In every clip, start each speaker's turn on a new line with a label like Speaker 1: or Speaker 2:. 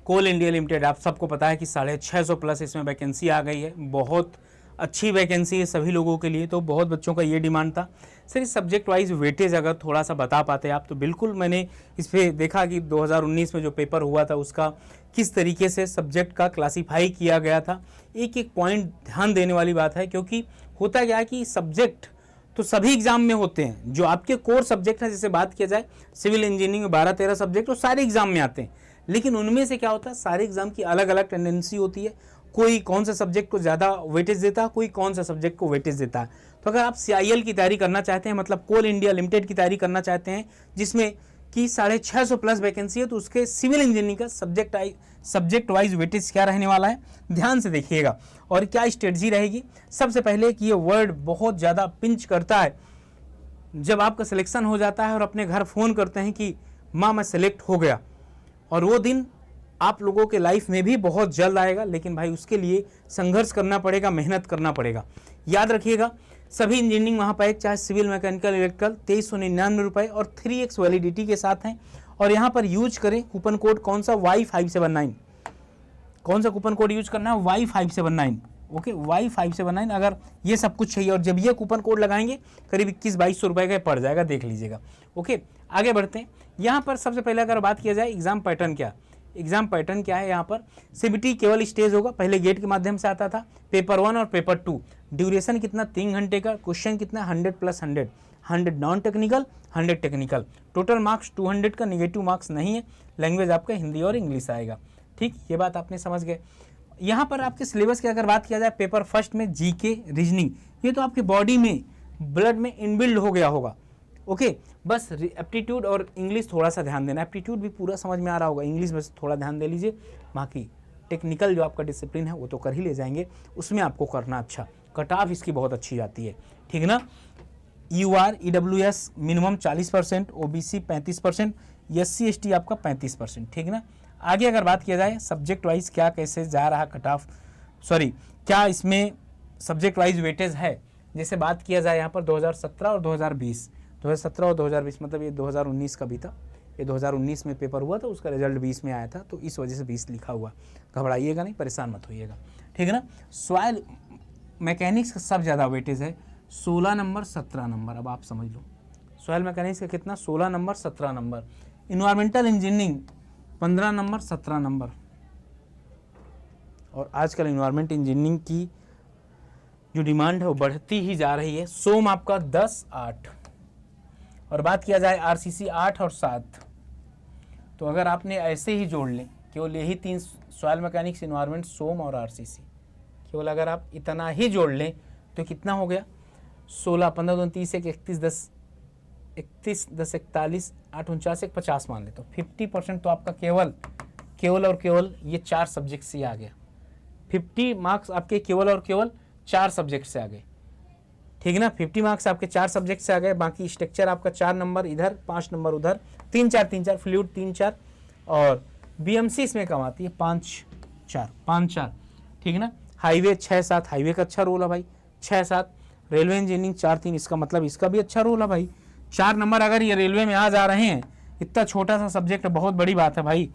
Speaker 1: कोल India limited, आप सबको पता है कि 650 प्लस इसमें वैकेंसी आ गई है। बहुत अच्छी वैकेंसी है सभी लोगों के लिए। तो बहुत बच्चों का ये डिमांड था सर इस सब्जेक्ट वाइज वेटेज अगर थोड़ा सा बता पाते आप, तो बिल्कुल मैंने इस पर देखा कि 2019 में जो पेपर हुआ था उसका किस तरीके से सब्जेक्ट का क्लासीफाई किया गया था। एक एक पॉइंट ध्यान देने वाली बात है, क्योंकि होता क्या है कि सब्जेक्ट तो सभी एग्जाम में होते हैं। जो आपके कोर सब्जेक्ट हैं, जैसे बात किया जाए सिविल इंजीनियरिंग में 12-13 सब्जेक्ट तो सारे एग्जाम में आते हैं, लेकिन उनमें से क्या होता है सारे एग्जाम की अलग अलग टेंडेंसी होती है। कोई कौन सा सब्जेक्ट को ज़्यादा वेटेज देता है, कोई कौन सा सब्जेक्ट को वेटेज देता है। तो अगर आप CIL की तैयारी करना चाहते हैं, मतलब कोल इंडिया लिमिटेड की तैयारी करना चाहते हैं जिसमें कि 650 प्लस वैकेंसी है, तो उसके सिविल इंजीनियरिंग का सब्जेक्ट वाइज वेटेज क्या रहने वाला है, ध्यान से देखिएगा। और क्या स्ट्रेटजी रहेगी, सबसे पहले कि ये वर्ड बहुत ज़्यादा पिंच करता है जब आपका सिलेक्शन हो जाता है और अपने घर फ़ोन करते हैं कि माँ मैं सेलेक्ट हो गया, और वो दिन आप लोगों के लाइफ में भी बहुत जल्द आएगा, लेकिन भाई उसके लिए संघर्ष करना पड़ेगा, मेहनत करना पड़ेगा। याद रखिएगा सभी इंजीनियरिंग वहाँ पर चाहे सिविल, मैकेनिकल, इलेक्ट्रिकल 2399 रुपये और 3x वैलिडिटी के साथ हैं। और यहाँ पर यूज करें कूपन कोड कौन सा, Y579। कौन सा कूपन कोड यूज करना है, Y579। Okay, Y579। अगर ये सब कुछ चाहिए और जब ये कूपन कोड लगाएंगे करीब 2100-2200 रुपये का पड़ जाएगा, देख लीजिएगा। ओके, आगे बढ़ते हैं। यहाँ पर सबसे पहले अगर बात किया जाए एग्जाम पैटर्न क्या है, यहाँ पर CBT केवल स्टेज होगा, पहले गेट के माध्यम से आता था। पेपर 1 और पेपर 2 ड्यूरेशन कितना, 3 घंटे का। क्वेश्चन कितना, 100+100, 100 non technical, 100 technical. Total marks 200 का, निगेटिव मार्क्स नहीं है। लैंग्वेज आपका हिंदी और इंग्लिश आएगा। ठीक, ये बात आपने समझ गए। यहाँ पर आपके सिलेबस की अगर बात किया जाए, पेपर फर्स्ट में GK रीजनिंग, ये तो आपके बॉडी में ब्लड में इनबिल्ड हो गया होगा। ओके, बस एप्टीट्यूड और इंग्लिश थोड़ा सा ध्यान देना। एप्टीट्यूड भी पूरा समझ में आ रहा होगा, इंग्लिश बस थोड़ा ध्यान दे लीजिए। बाकी टेक्निकल जो आपका डिसिप्लिन है वो तो कर ही ले जाएंगे, उसमें आपको करना अच्छा। कट ऑफ इसकी बहुत अच्छी जाती है, ठीक है ना। UR EWS minimum 40%, OBC 35%, SC ST आपका 35%, ठीक है ना। आगे अगर बात किया जाए सब्जेक्ट वाइज क्या कैसे जा रहा कट ऑफ, क्या इसमें सब्जेक्ट वाइज वेटेज है, जैसे बात किया जाए यहाँ पर 2017 और 2020, 2017 और 2020 मतलब ये 2019 का भी था। ये 2019 में पेपर हुआ था, उसका रिजल्ट 20 में आया था, तो इस वजह से 20 लिखा हुआ। घबराइएगा नहीं, परेशान मत होइएगा, ठीक है ना। सॉइल मैकेनिक्स का सब ज़्यादा वेटेज है, 16 नंबर 17 नंबर। अब आप समझ लो सॉइल मैकेनिक्स का कितना, 16 number 17 number. Environmental engineering 15 number 17 number. और आजकल इन्वायरमेंट इंजीनियरिंग की जो डिमांड है वो बढ़ती ही जा रही है। सोम आपका 10-8, और बात किया जाए RCC 8 और 7, तो अगर आपने ऐसे ही जोड़ लें केवल यही 3 सॉइल मैकेनिक्स, इन्वायरमेंट, सोम और RCC, केवल अगर आप इतना ही जोड़ लें तो कितना हो गया, 16, 15, 2, 30, 1, 31, 10, 31, 10, 41, 8, 49, 1, 50 मान ले, तो 50% तो आपका केवल और केवल ये 4 सब्जेक्ट से आ गया। 50 मार्क्स आपके केवल और केवल 4 सब्जेक्ट से आ गए, ठीक है ना। 50 मार्क्स आपके 4 सब्जेक्ट से आ गए। बाकी स्ट्रक्चर आपका 4 नंबर इधर, 5 नंबर उधर, 3-4, फ्लूइड 3-4, और BMC इसमें कम आती है 5-4, ठीक है ना। हाईवे 6-7, हाईवे का अच्छा रोल है भाई, 6-7। रेलवे इंजीनियरिंग 4-3, इसका मतलब इसका भी अच्छा रोल है भाई। 4 नंबर अगर ये रेलवे में आ जा रहे हैं, इतना छोटा सा सब्जेक्ट बहुत बड़ी बात है भाई,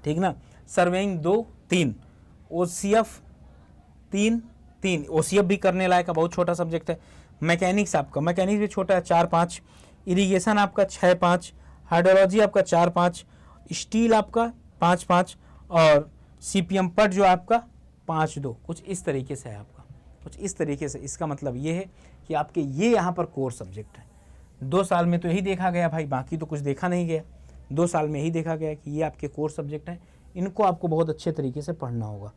Speaker 1: ठीक ना। सर्वेइंग 2-3, OCF 3-3, OCF भी करने लायक है, बहुत छोटा सब्जेक्ट है। मैकेनिक्स आपका, मैकेनिक्स भी छोटा है, 4-5। इरिगेशन आपका 6-5, हाइड्रोलॉजी आपका 4-5, स्टील आपका 5-5, और CPM पट जो आपका 5-2, कुछ इस तरीके से है आपका, कुछ इस तरीके से। इसका मतलब ये है कि आपके ये यहाँ पर कोर सब्जेक्ट है। 2 साल में तो यही देखा गया भाई, बाकी तो कुछ देखा नहीं गया। 2 साल में ही देखा गया कि ये आपके कोर सब्जेक्ट हैं, इनको आपको बहुत अच्छे तरीके से पढ़ना होगा,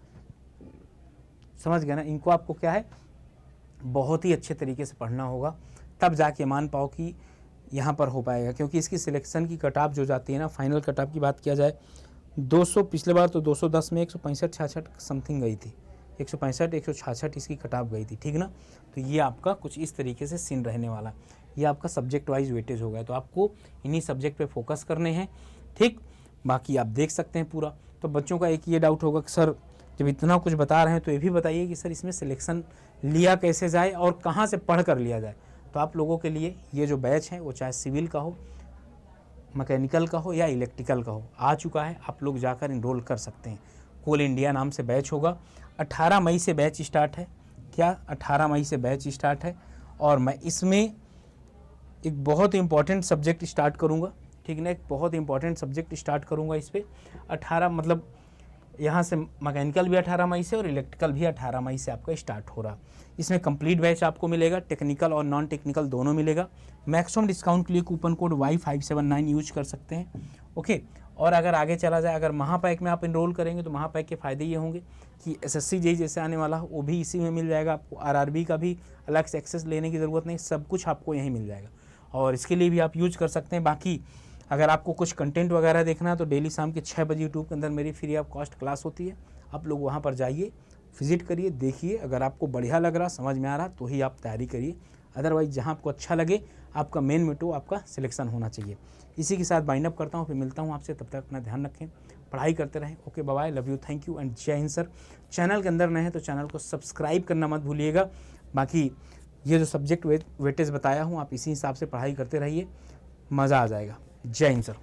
Speaker 1: समझ गए ना। इनको आपको क्या है, बहुत ही अच्छे तरीके से पढ़ना होगा, तब जाके मान पाओ कि यहाँ पर हो पाएगा। क्योंकि इसकी सिलेक्शन की कट ऑफ जो जाती है ना, फाइनल कट ऑफ की बात किया जाए 200, पिछले बार तो 210 में 165-66 समथिंग गई थी, 165-166 इसकी कट ऑफ गई थी, ठीक ना। तो ये आपका कुछ इस तरीके से सीन रहने वाला, ये आपका सब्जेक्ट वाइज वेटेज हो गया। तो आपको इन्हीं सब्जेक्ट पे फोकस करने हैं, ठीक। बाकी आप देख सकते हैं पूरा। तो बच्चों का एक ये डाउट होगा कि सर जब इतना कुछ बता रहे हैं तो ये भी बताइए कि सर इसमें सिलेक्शन लिया कैसे जाए और कहाँ से पढ़ कर लिया जाए। तो आप लोगों के लिए ये जो बैच है वो चाहे सिविल का हो, मैकेनिकल का हो या इलेक्ट्रिकल का हो, आ चुका है, आप लोग जाकर इनरोल कर सकते हैं। कोल इंडिया नाम से बैच होगा। 18 मई से बैच स्टार्ट है। क्या 18 मई से बैच स्टार्ट है। और मैं इसमें एक बहुत इंपॉर्टेंट सब्जेक्ट स्टार्ट करूँगा, ठीक ना, एक बहुत इंपॉर्टेंट सब्जेक्ट स्टार्ट करूँगा इस पर। 18 मतलब यहाँ से मैकेनिकल भी 18 मई से और इलेक्ट्रिकल भी 18 मई से आपका स्टार्ट हो रहा। इसमें कंप्लीट बैच आपको मिलेगा, टेक्निकल और नॉन टेक्निकल दोनों मिलेगा। मैक्सिमम डिस्काउंट के लिए कूपन कोड Y579 यूज कर सकते हैं। ओके, और अगर आगे चला जाए, अगर महापैक में आप इनरोल करेंगे तो महापैक के फ़ायदे ये होंगे कि SSC JEE जैसे आने वाला हो वो भी इसी में मिल जाएगा आपको। RRB का भी अलग से एक्सेस लेने की ज़रूरत नहीं, सब कुछ आपको यहीं मिल जाएगा और इसके लिए भी आप यूज कर सकते हैं। बाकी अगर आपको कुछ कंटेंट वगैरह देखना है तो डेली शाम के 6 बजे यूट्यूब के अंदर मेरी फ्री ऑफ कॉस्ट क्लास होती है, आप लोग वहाँ पर जाइए, विजिट करिए, देखिए। अगर आपको बढ़िया लग रहा, समझ में आ रहा तो ही आप तैयारी करिए, अदरवाइज जहाँ आपको अच्छा लगे आपका मेन मोटिव आपका सिलेक्शन होना चाहिए। इसी के साथ बाइंड अप करता हूँ, फिर मिलता हूँ आपसे, तब तक अपना ध्यान रखें, पढ़ाई करते रहें। Okay, bye bye, love you, thank you and जय हिंद सर। चैनल के अंदर नए हैं तो चैनल को सब्सक्राइब करना मत भूलिएगा। बाकी ये जो सब्जेक्ट वेटेज बताया हूँ आप इसी हिसाब से पढ़ाई करते रहिए, मज़ा आ जाएगा। जय हिंद सर।